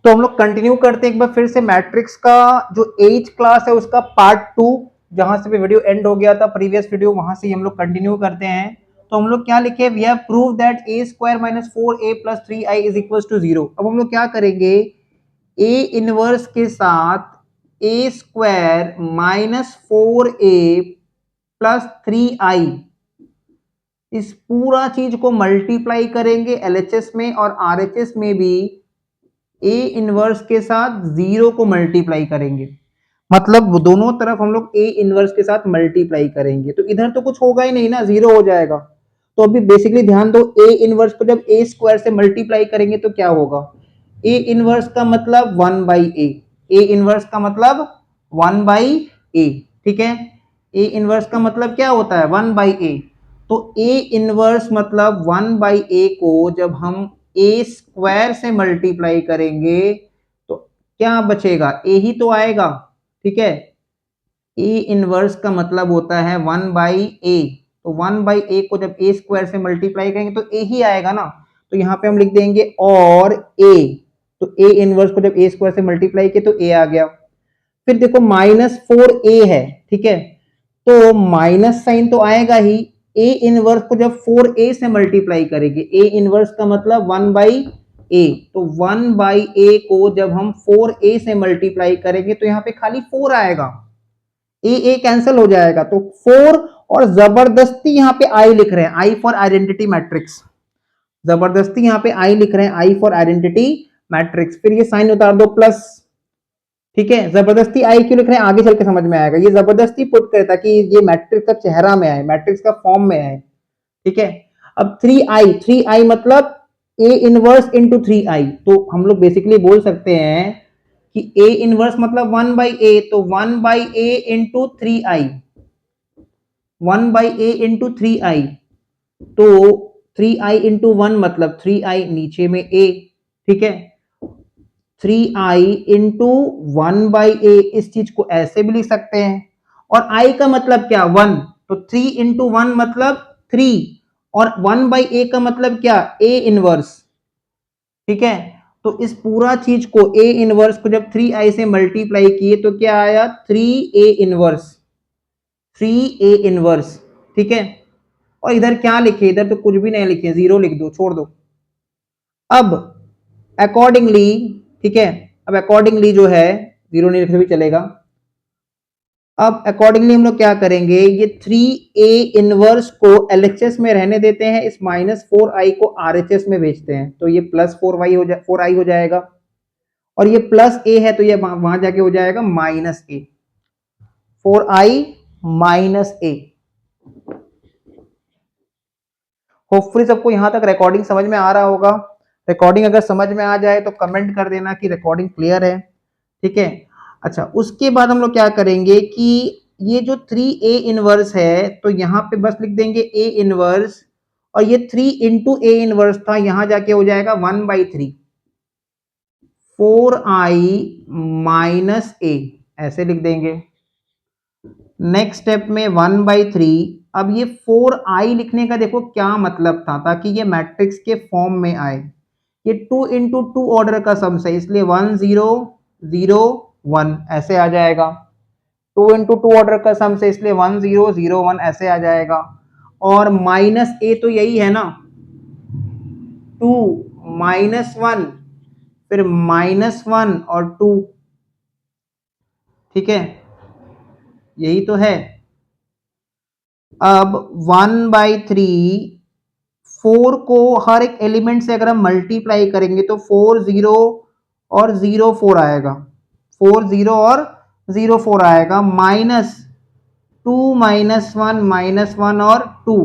तो हम लोग कंटिन्यू करते हैं एक बार फिर से मैट्रिक्स का जो 8th क्लास है उसका पार्ट 2, जहां से भी वीडियो एंड हो गया था प्रीवियस वीडियो, वहां से हम लोग कंटिन्यू करते हैं। तो हम लोग क्या लिखे, we have prove that a square minus 4a plus 3i is equal to 0। अब हम लोग क्या करेंगे, ए इनवर्स के साथ ए square minus 4a plus 3i, इस पूरा चीज को मल्टीप्लाई करेंगे एलएचएस में और आरएचएस में भी ए इनवर्स के साथ जीरो को मल्टीप्लाई करेंगे। मतलब दोनों तरफ हम लोग ए इनवर्स के साथ मल्टीप्लाई करेंगे, तो इधर तो कुछ होगा ही नहीं ना, जीरो हो जाएगा। तो अभी बेसिकली ध्यान दो, ए इनवर्स को जब ए स्क्वायर से मल्टीप्लाई करेंगे तो क्या होगा, ए इनवर्स का मतलब 1 बाई ए इनवर्स का मतलब 1 बाई ए, ठीक है। ए इनवर्स का मतलब क्या होता है, 1 बाई ए। तो ए इनवर्स मतलब 1 बाई ए को जब हम ए स्क्वायर से मल्टीप्लाई करेंगे तो क्या बचेगा, ए ही तो आएगा, ठीक है। ए इनवर्स का मतलब होता है 1 बाई ए, तो 1 बाई ए को जब ए स्क्वायर से मल्टीप्लाई करेंगे तो ए ही आएगा ना। तो यहाँ पे हम लिख देंगे और ए, तो ए इनवर्स को जब ए स्क्वायर से मल्टीप्लाई किया तो ए आ गया। फिर देखो -4a है, ठीक है, तो माइनस साइन तो आएगा ही। ए इनवर्स को जब 4a से मल्टीप्लाई करेंगे, ए इनवर्स का मतलब 1 बाई ए, तो 1 बाई ए को जब हम 4a से मल्टीप्लाई करेंगे तो यहाँ पे खाली 4 आएगा, ए कैंसिल हो जाएगा, तो 4। और जबरदस्ती यहाँ पे आई लिख रहे हैं, आई फॉर आइडेंटिटी मैट्रिक्स, जबरदस्ती यहाँ पे आई लिख रहे हैं, आई फॉर आइडेंटिटी मैट्रिक्स। फिर ये साइन उतार दो प्लस, ठीक है। जबरदस्ती आई क्यों लिख रहे हैं, आगे चल के समझ में आएगा। ये जबरदस्ती पुट करे ताकि ये मैट्रिक्स का चेहरा में आए, मैट्रिक्स का फॉर्म में आए, ठीक है। अब 3i मतलब ए इनवर्स इंटू 3i, तो हम लोग बेसिकली बोल सकते हैं कि ए इनवर्स मतलब 1 बाई ए, तो 1 by A into 3i, 1 by A into 3i, तो 3i इंटू 1 मतलब 3i, नीचे में ए, ठीक है। 3i इंटू 1 बाई ए, इस चीज को ऐसे भी लिख सकते हैं। और i का मतलब क्या, 1, तो 3 इंटू 1 मतलब 3, और 1 बाई ए का मतलब क्या, ए इनवर्स, ठीक है। तो इस पूरा चीज को ए इनवर्स को जब 3i से मल्टीप्लाई किए तो क्या आया, 3a इनवर्स, 3a इनवर्स, ठीक है। और इधर क्या लिखे, इधर तो कुछ भी नहीं लिखे, जीरो लिख दो, छोड़ दो। अब अकॉर्डिंगली, ठीक है, अब अकॉर्डिंगली जो है, जीरो नहीं लिखे भी चलेगा। अब अकॉर्डिंगली हम लोग क्या करेंगे, ये 3a इनवर्स को एलएचएस में रहने देते हैं, इस -4i को आरएचएस में भेजते हैं, तो ये +4i हो जाएगा। और ये प्लस ए है तो ये वहां जाके हो जाएगा -a, 4i -a। होपफुली सबको यहां तक रिकॉर्डिंग समझ में आ रहा होगा। रिकॉर्डिंग अगर समझ में आ जाए तो कमेंट कर देना कि रिकॉर्डिंग क्लियर है, ठीक है। अच्छा, उसके बाद हम लोग क्या करेंगे कि ये जो 3a इनवर्स है, तो यहाँ पे बस लिख देंगे a इनवर्स, और ये 3 इंटू ए इनवर्स था, यहां जाके हो जाएगा 1/3, 4i माइनस ए, ऐसे लिख देंगे। नेक्स्ट स्टेप में 1/3। अब ये 4i लिखने का देखो क्या मतलब था, ताकि ये मैट्रिक्स के फॉर्म में आए। ये 2 इंटू 2 ऑर्डर का सम्स है, इसलिए 1 0 0 1 ऐसे आ जाएगा। 2 इंटू 2 ऑर्डर का सम्स है, इसलिए 1 0 0 1 ऐसे आ जाएगा। और माइनस ए तो यही है ना, 2 -1, फिर -1 और 2, ठीक है, यही तो है। अब 1/3, 4 को हर एक एलिमेंट से अगर हम मल्टीप्लाई करेंगे तो 4 0 और 0 4 आएगा, 4 0 और 0 4 आएगा, -2 -1 और 2।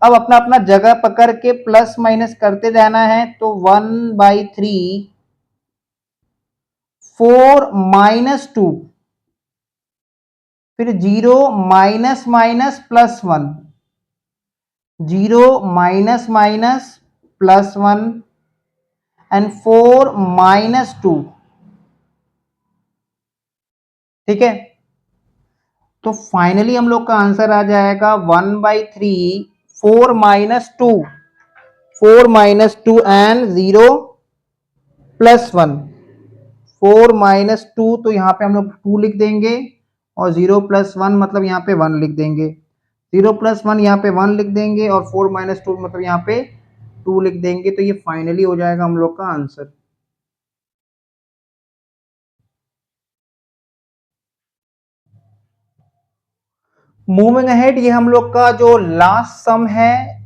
अब अपना अपना जगह पकड़ के प्लस माइनस करते जाना है, तो 1/3, 4 -2, फिर 0 -+1, 0 -+1 एंड 4 -2, ठीक है। तो फाइनली हम लोग का आंसर आ जाएगा 1/3, 4 -2, 4 -2 एंड 0 +1, 4 - 2, तो यहाँ पे हम लोग 2 लिख देंगे और 0 + 1 मतलब यहाँ पे 1 लिख देंगे। 0 + 1 यहाँ पे 1 लिख देंगे और 4 - 2 मतलब यहाँ पे 2 लिख देंगे। तो ये फाइनली हो जाएगा हम लोग का आंसर। मूविंग अहेड, ये हम लोग का जो लास्ट सम है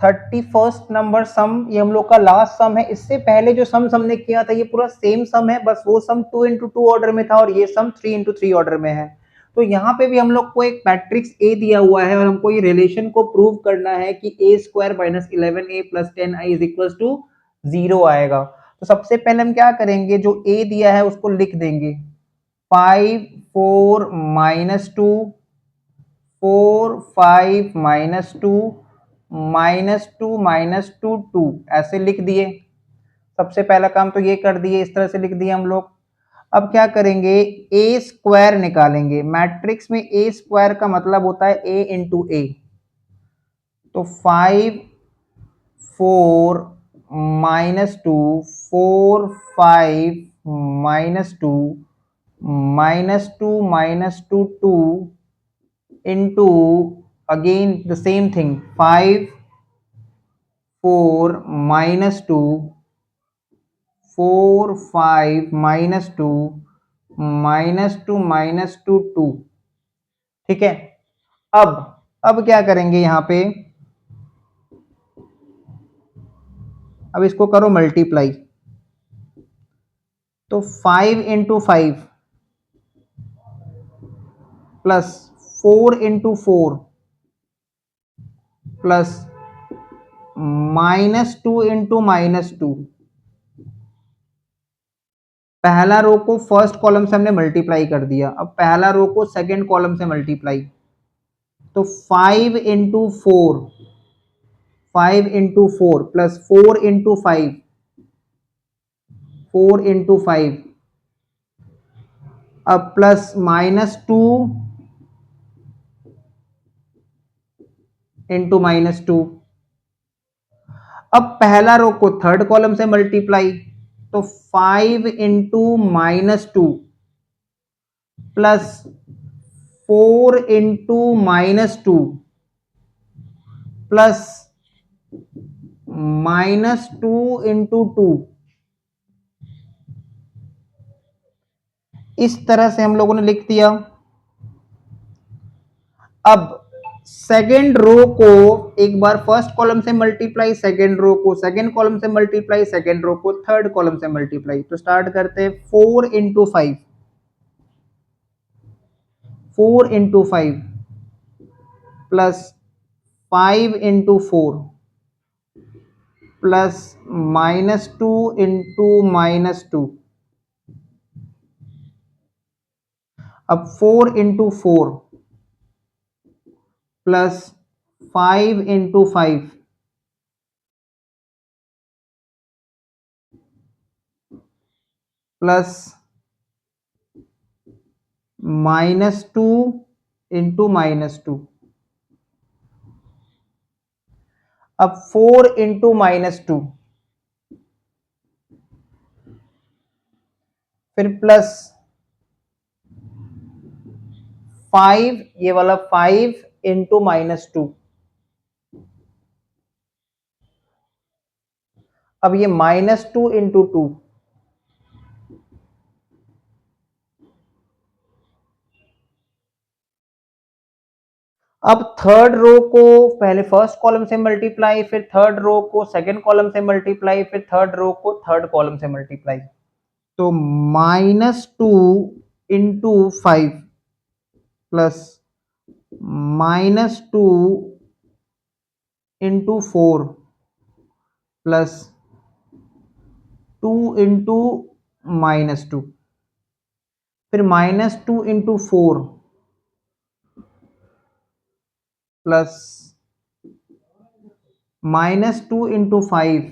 31st नंबर सम, ये हम लोग का लास्ट सम है। इससे पहले जो सम हमने किया था ये पूरा सेम सम है, बस वो सम 2 × 2 ऑर्डर में था और ये सम 3 × 3 ऑर्डर में है। तो यहाँ पे भी हम लोग को एक मैट्रिक्स ए दिया हुआ है और हमको ये रिलेशन को प्रूव करना है कि a² - 11a + 10i = 0 आएगा। तो सबसे पहले हम क्या करेंगे, जो a दिया है उसको लिख देंगे। 5 4 - 2, 4 5 - 2 -2 - 2 ऐसे लिख दिए। सबसे पहला काम तो ये कर दिए, इस तरह से लिख दिए हम लोग। अब क्या करेंगे, a² निकालेंगे। मैट्रिक्स में a² का मतलब होता है a × a। तो 5 4 - 2, 4 5 - 2 -2 - 2 into again the same thing, 5 4 - 2, 4 5 - 2 -2 - 2। ठीक है। अब क्या करेंगे यहाँ पे, अब इसको करो मल्टीप्लाई। तो 5 × 5 प्लस 4 × 4 प्लस -2 × -2। पहला रो को फर्स्ट कॉलम से हमने मल्टीप्लाई कर दिया, अब पहला रो को सेकंड कॉलम से मल्टीप्लाई। तो 5 × 4, 5 × 4 प्लस 4 × 5, 4 × 5, अब प्लस -2 × -2। अब पहला रो को थर्ड कॉलम से मल्टीप्लाई। तो 5 × -2 प्लस 4 × -2 प्लस -2 × 2। इस तरह से हम लोगों ने लिख दिया। अब सेकेंड रो को एक बार फर्स्ट कॉलम से मल्टीप्लाई, सेकेंड रो को सेकेंड कॉलम से मल्टीप्लाई, सेकेंड रो को थर्ड कॉलम से मल्टीप्लाई। तो स्टार्ट करते हैं। 4 × 5, 4 × 5 प्लस 5 × 4 प्लस -2 × -2। अब 4 × 4 प्लस 5 × 5 प्लस -2 × -2। अब 4 × -2 फिर प्लस 5, ये वाला 5 × -2। अब ये -2 × 2। अब थर्ड रो को पहले फर्स्ट कॉलम से मल्टीप्लाई, फिर थर्ड रो को सेकंड कॉलम से मल्टीप्लाई, फिर थर्ड रो को थर्ड कॉलम से मल्टीप्लाई। तो -2 × 5 प्लस -2 × 4 प्लस 2 × -2। फिर -2 × 4 प्लस -2 × 5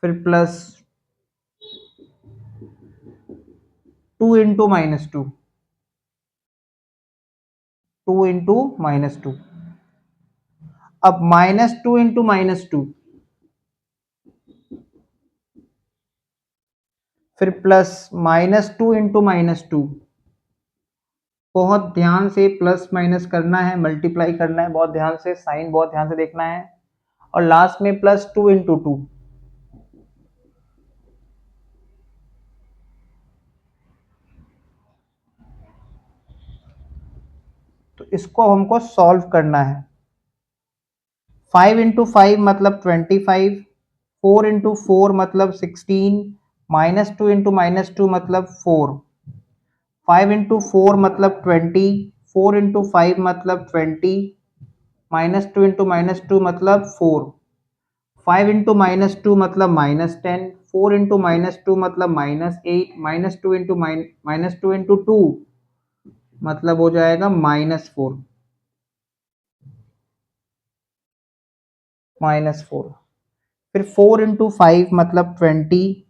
फिर प्लस 2 × -2, 2 × -2। अब -2 इंटू -2, फिर प्लस -2 इंटू -2, बहुत ध्यान से प्लस माइनस करना है, मल्टीप्लाई करना है, बहुत ध्यान से, साइन बहुत ध्यान से देखना है, और लास्ट में +2 इंटू 2। तो इसको हमको सॉल्व करना है। 5 इंटू 5 मतलब 25, 4 इंटू 4 मतलब 16, -2 इंटू -2 मतलब 4, 5 इंटू 4 मतलब 20, 4 इंटू 5 मतलब 20, -2 इंटू -2 मतलब 4, 5 इंटू -2 मतलब -10, 4 इंटू -2 मतलब -8, -2 इंटू -2 इंटू 2 मतलब हो जाएगा -4, -4। फिर 4 इंटू 5 मतलब 20,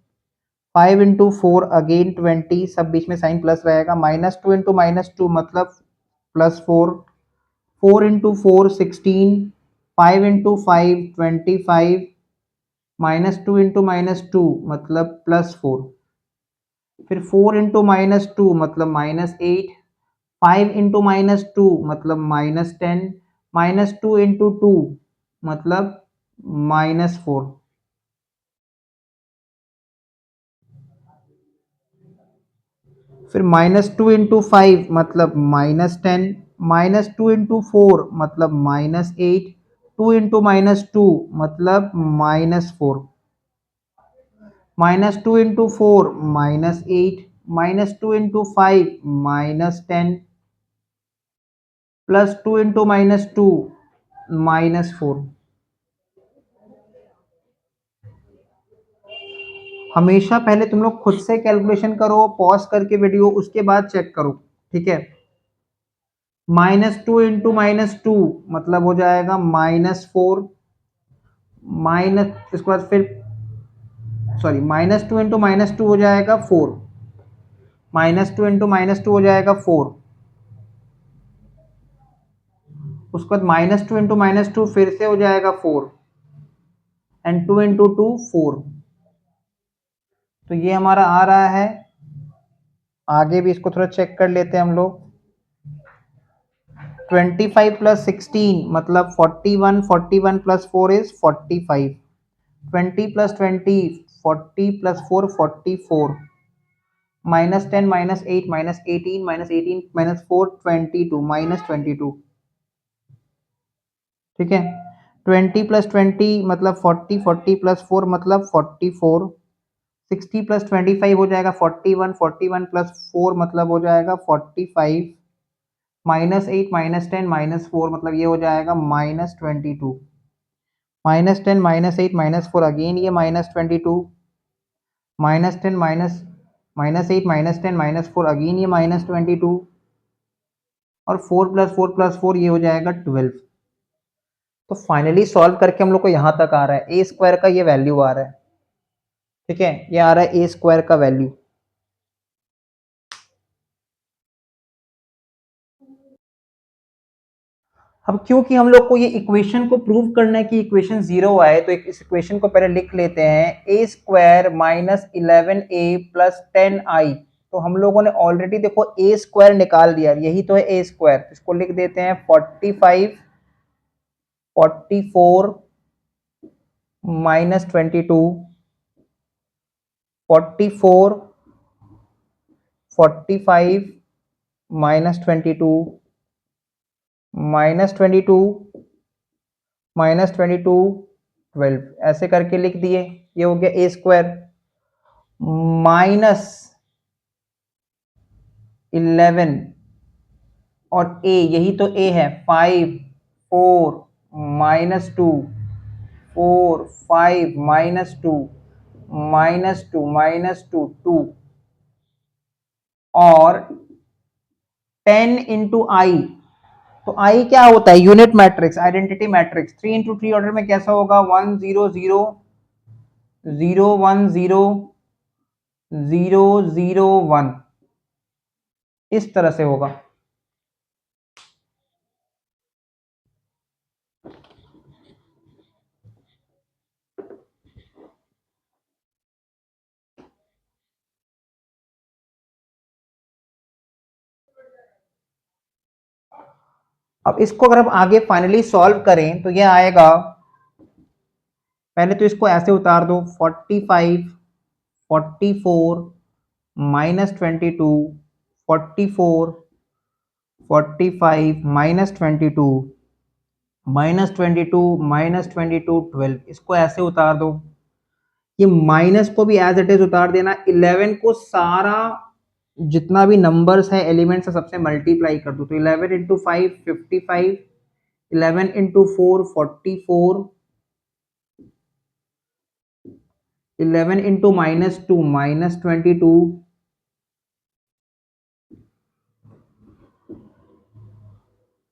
5 इंटू 4 अगेन 20, सब बीच में साइन प्लस रहेगा, -2 इंटू -2 मतलब +4, 4 इंटू 4 16, 5 इंटू 5 25, -2 इंटू -2 मतलब +4, फिर 4 इंटू -2 मतलब -8, 5 इंटू -2 मतलब -10, -2 इंटू 2 मतलब -4। फिर -2 इंटू 5 मतलब -10, -2 इंटू 4 मतलब -8, 2 इंटू -2 मतलब -4, -2 इंटू 4 -8, -2 इंटू 5 -10, +2 इंटू -2 -4। हमेशा पहले तुम लोग खुद से कैलकुलेशन करो, पॉज करके वीडियो, उसके बाद चेक करो, ठीक है। -2 इंटू -2 मतलब हो जाएगा -4, माइनस, इसके बाद फिर सॉरी -2 इंटू -2 हो जाएगा 4, -2 इंटू -2 हो जाएगा 4, उसके बाद -2 इंटू -2 फिर से हो जाएगा 4, एंड 2 इंटू 2 4। तो ये हमारा आ रहा है। आगे भी इसको थोड़ा चेक कर लेते हैं हम लोग। 25 प्लस 16 मतलब 41, 41 प्लस 4 इज 45, 20 प्लस 20 40 प्लस 4 44, -10 -8 -18 -18 -4 22 -22, ठीक है। 20 प्लस 20 मतलब 40, 40 प्लस 4 मतलब 44, 60 प्लस 25 हो जाएगा 41, 41 प्लस 4 मतलब हो जाएगा 45, -8 -10 -4 मतलब ये हो जाएगा -22, -10 -8 -4 अगेन ये -22, -10 -8 -10 -4 अगेन ये -22, और 4 प्लस 4 प्लस 4 ये हो जाएगा 12। तो फाइनली सॉल्व करके हम लोग को यहाँ तक आ रहा है, ए स्क्वायर का ये वैल्यू आ रहा है, ठीक है। ये आ रहा है ए स्क्वायर का वैल्यू। अब क्योंकि हम लोग को ये इक्वेशन को प्रूव करना है कि इक्वेशन जीरो आए, तो इस इक्वेशन को पहले लिख लेते हैं, ए स्क्वायर -11a प्लस 10i। तो हम लोगों ने ऑलरेडी देखो ए स्क्वायर निकाल दिया, यही तो है ए स्क्वायर। इसको लिख देते हैं 45, 44 -22, 44, 45 -22, -22, -22, 12, ऐसे करके लिख दिए। ये हो गया ए स्क्वायर। -11 और ए, यही तो ए है, 5 4 -2, 4 5 -2 -2 -2 2, और 10 इंटू आई। तो आई क्या होता है? Unit matrix, identity matrix. 3 into 3 order में कैसा होगा? 1 0 0 0 1 0 0 0 1, इस तरह से होगा। अब इसको अगर हम आगे फाइनली सॉल्व करें तो ये आएगा, पहले तो इसको ऐसे उतार दो, 45 44 -22 44 45 -22 -22 -22 12, इसको ऐसे उतार दो। ये माइनस को भी एज इट इज उतार देना, 11 को सारा जितना भी नंबर्स है एलिमेंट्स है सबसे मल्टीप्लाई कर दो, तो 11 इंटू 5 55, 11 इंटू 4 44, 11 इंटू -2 -22,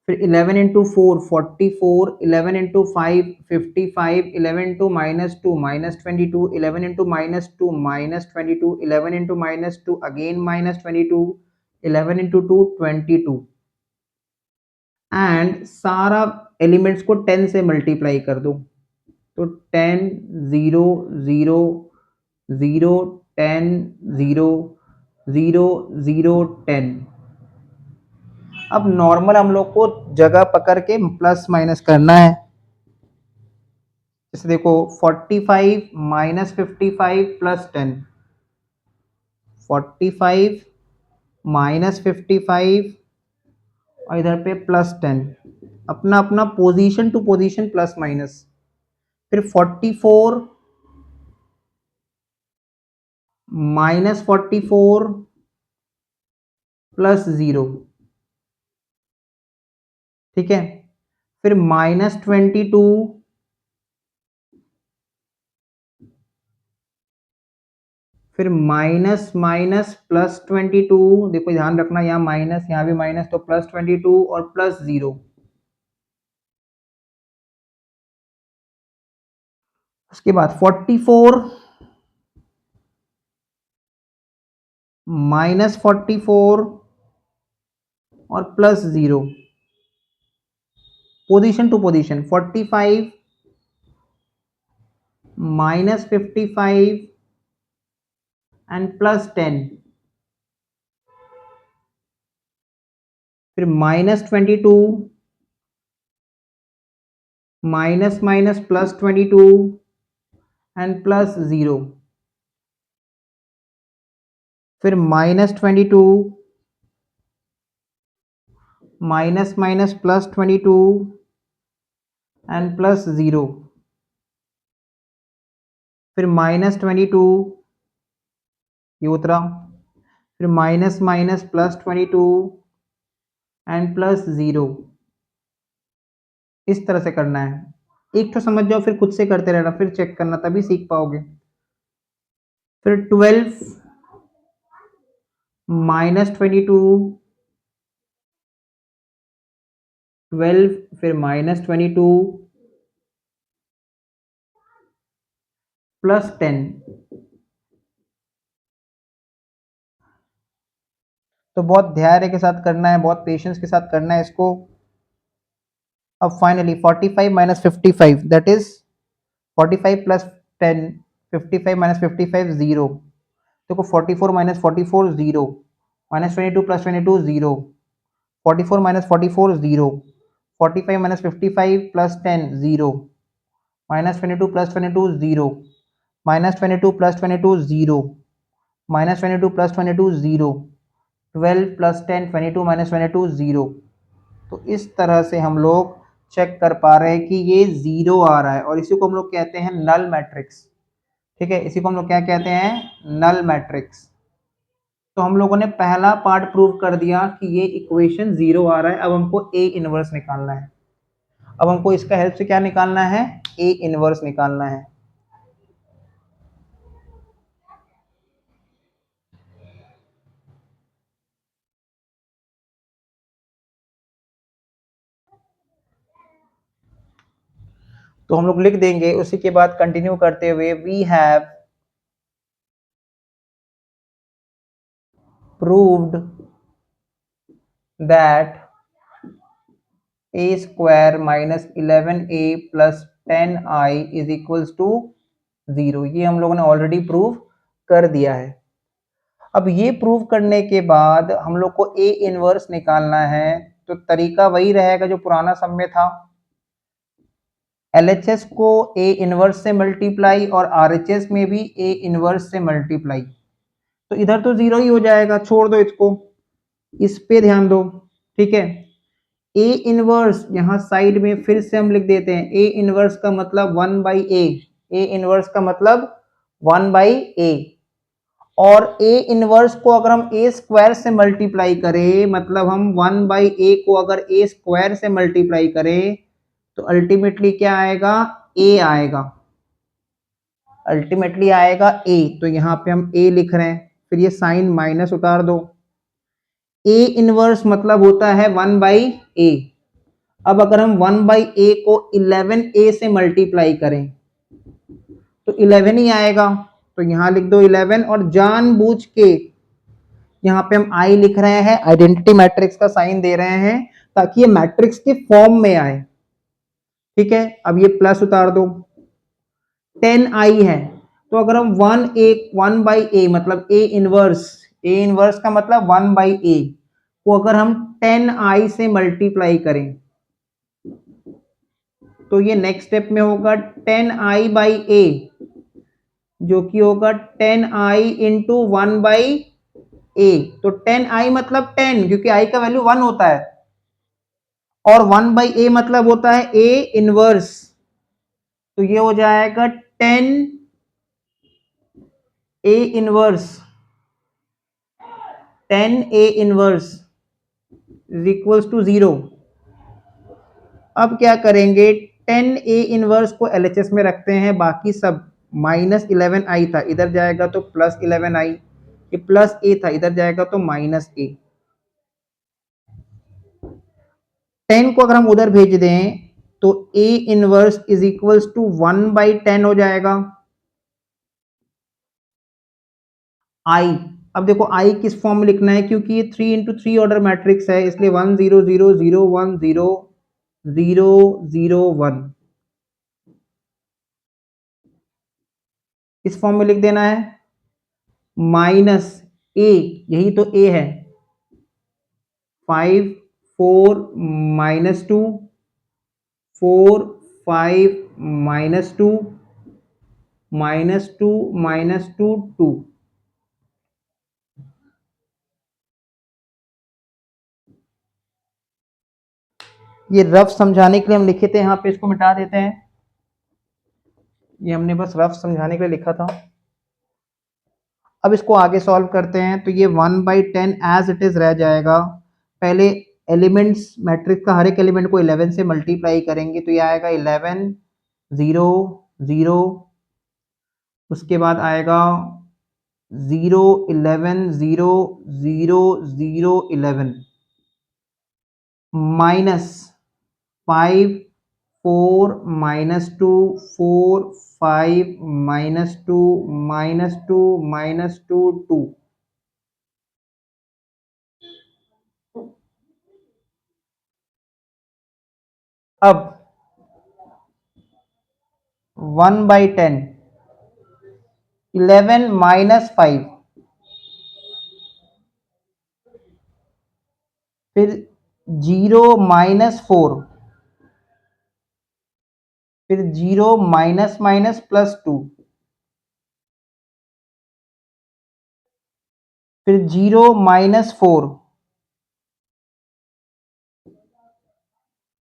फिर 11 into 4 44, 11 into 5 55, 11 into -2 -22, 11 into -2 -22, 11 into -2 again -22, 11 into 2 22, and सारा एलिमेंट्स को 10 से मल्टीप्लाई कर दो, तो 10 0 0 0 10 0 0 0 10। अब नॉर्मल हम लोग को जगह पकड़ के प्लस माइनस करना है, जैसे देखो 45 -55 प्लस 10, 45 -55 और इधर पे प्लस 10, अपना अपना position to position plus minus, फिर 44 -44 प्लस 0, ठीक है, फिर -22 फिर माइनस माइनस प्लस 22, देखो ध्यान रखना यहाँ माइनस यहाँ भी माइनस, तो प्लस 22 और प्लस 0, उसके बाद 44 -44 और plus 0, position to position 45 -55 and plus 10, फिर -22 minus minus plus 22 and plus 0, फिर -22 minus minus plus 22 and plus 0, फिर -22 ये उतरा, फिर minus minus plus 22 and plus 0, इस तरह से करना है। एक तो समझ जाओ फिर खुद से करते रहना, फिर चेक करना तभी सीख पाओगे। फिर 12 -22 12 फिर -22 प्लस 10, तो बहुत धैर्य के साथ करना है, बहुत पेशेंस के साथ करना है इसको। अब फाइनली 45 -55 दैट इज 45 प्लस 10, 55 -55 0, देखो 44 -44 0, -22 plus 22 0, 44 -44 0, 45 -55 plus 10 0, -22 plus 22 0, -22 plus 22 0, -22 plus 22 0, 12 plus 10 22 -22 0। तो इस तरह से हम लोग चेक कर पा रहे हैं कि ये 0 आ रहा है, और इसी को हम लोग कहते हैं नल मैट्रिक्स, ठीक है, इसी को हम लोग क्या कहते हैं, नल मैट्रिक्स। तो हम लोगों ने पहला पार्ट प्रूव कर दिया कि ये इक्वेशन 0 आ रहा है। अब हमको ए इनवर्स निकालना है, अब हमको इसका हेल्प से क्या निकालना है, ए इनवर्स निकालना है। तो हम लोग लिख देंगे, उसी के बाद कंटिन्यू करते हुए, we have proved that a square minus 11a plus 10i is equals to 0। ये हम लोगों ने ऑलरेडी प्रूव कर दिया है। अब ये प्रूव करने के बाद हम लोग को a इनवर्स निकालना है, तो तरीका वही रहेगा जो पुराना सब में था, LHS को A इनवर्स से मल्टीप्लाई और RHS में भी A इनवर्स से मल्टीप्लाई। तो इधर तो जीरो ही हो जाएगा, छोड़ दो इसको, इस पे ध्यान दो, ठीक है। A इनवर्स यहाँ साइड में फिर से हम लिख देते हैं, A इनवर्स का मतलब 1/A, A इनवर्स का मतलब 1/A, और A इनवर्स को अगर हम A स्क्वायर से मल्टीप्लाई करें, मतलब हम 1/A को अगर A स्क्वायर से मल्टीप्लाई करें तो अल्टीमेटली क्या आएगा, A आएगा, अल्टीमेटली आएगा A। तो यहाँ पे हम A लिख रहे हैं, फिर ये साइन माइनस उतार दो। A इनवर्स मतलब होता है 1/A। अब अगर हम 1/A को 11A से मल्टीप्लाई करें तो 11 ही आएगा, तो यहाँ लिख दो 11, और जानबूझ के यहाँ पे हम I लिख रहे हैं, आइडेंटिटी मैट्रिक्स का साइन दे रहे हैं ताकि ये मैट्रिक्स के फॉर्म में आए, ठीक है। अब ये प्लस उतार दो, 10I है, तो अगर हम 1/A मतलब A इनवर्स का मतलब 1/A को अगर हम 10I से मल्टीप्लाई करें तो ये नेक्स्ट स्टेप में होगा 10I/A, जो कि होगा 10I इंटू 1/A। तो 10I मतलब 10, क्योंकि I का वैल्यू 1 होता है, और 1/A मतलब होता है A इनवर्स, तो ये हो जाएगा 10A inverse, 10A inverse is equals to 0। अब क्या करेंगे, 10A इनवर्स को LHS में रखते हैं, बाकी सब -11I था, इधर जाएगा तो +11I, ये +A था, इधर जाएगा तो -A। 10 को अगर हम उधर भेज दें तो A inverse is equals to 1/10 हो जाएगा। I, अब देखो I किस फॉर्म में लिखना है, क्योंकि ये 3 इंटू 3 ऑर्डर मैट्रिक्स है, इसलिए 1 0 0 0 1 0 0 0 1 इस फॉर्म में लिख देना है। -A, यही तो A है, 5 4 -2 4 5 -2 -2 -2 2। ये रफ समझाने के लिए हम लिखे थे यहाँ पे, इसको मिटा देते हैं, ये हमने बस रफ समझाने के लिए लिखा था। अब इसको आगे सॉल्व करते हैं, तो ये 1/10 एज इट इज रह जाएगा। पहले एलिमेंट्स मैट्रिक्स का हर एक एलिमेंट को 11 से मल्टीप्लाई करेंगे, तो ये आएगा 11 0 0, उसके बाद आएगा 0 11 0 0 0 11 -5 4 -2 4 5 -2 -2 -2 2। अब 1/10 11 -5, फिर 0 -4, फिर 0 -+2, फिर 0 -4,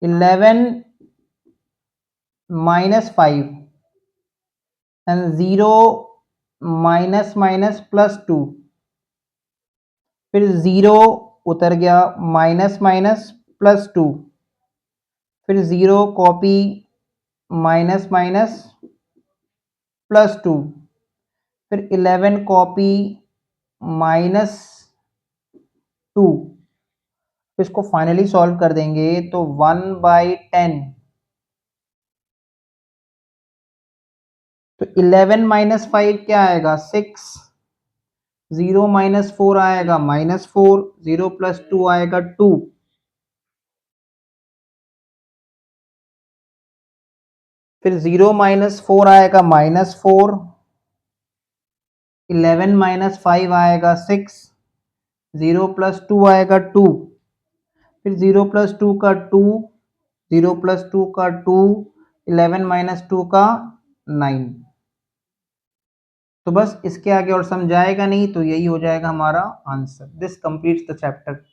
11 -5 एंड 0 -+2, फिर 0 उतर गया, -+2, फिर 0 कॉपी, -+2, फिर 11 कॉपी, -2। तो इसको फाइनली सॉल्व कर देंगे तो 1/10, तो 11 -5 क्या आएगा, 6, 0 -4 आएगा -4, 0 + 2 आएगा 2, फिर 0 -4 आएगा -4, 11 -5 आएगा 6, 0 + 2 आएगा 2, फिर 0+2 का 2, 0+2 का 2, 11 - 2 का 9। तो बस इसके आगे और सम जाएगा नहीं, तो यही हो जाएगा हमारा answer. This completes the chapter.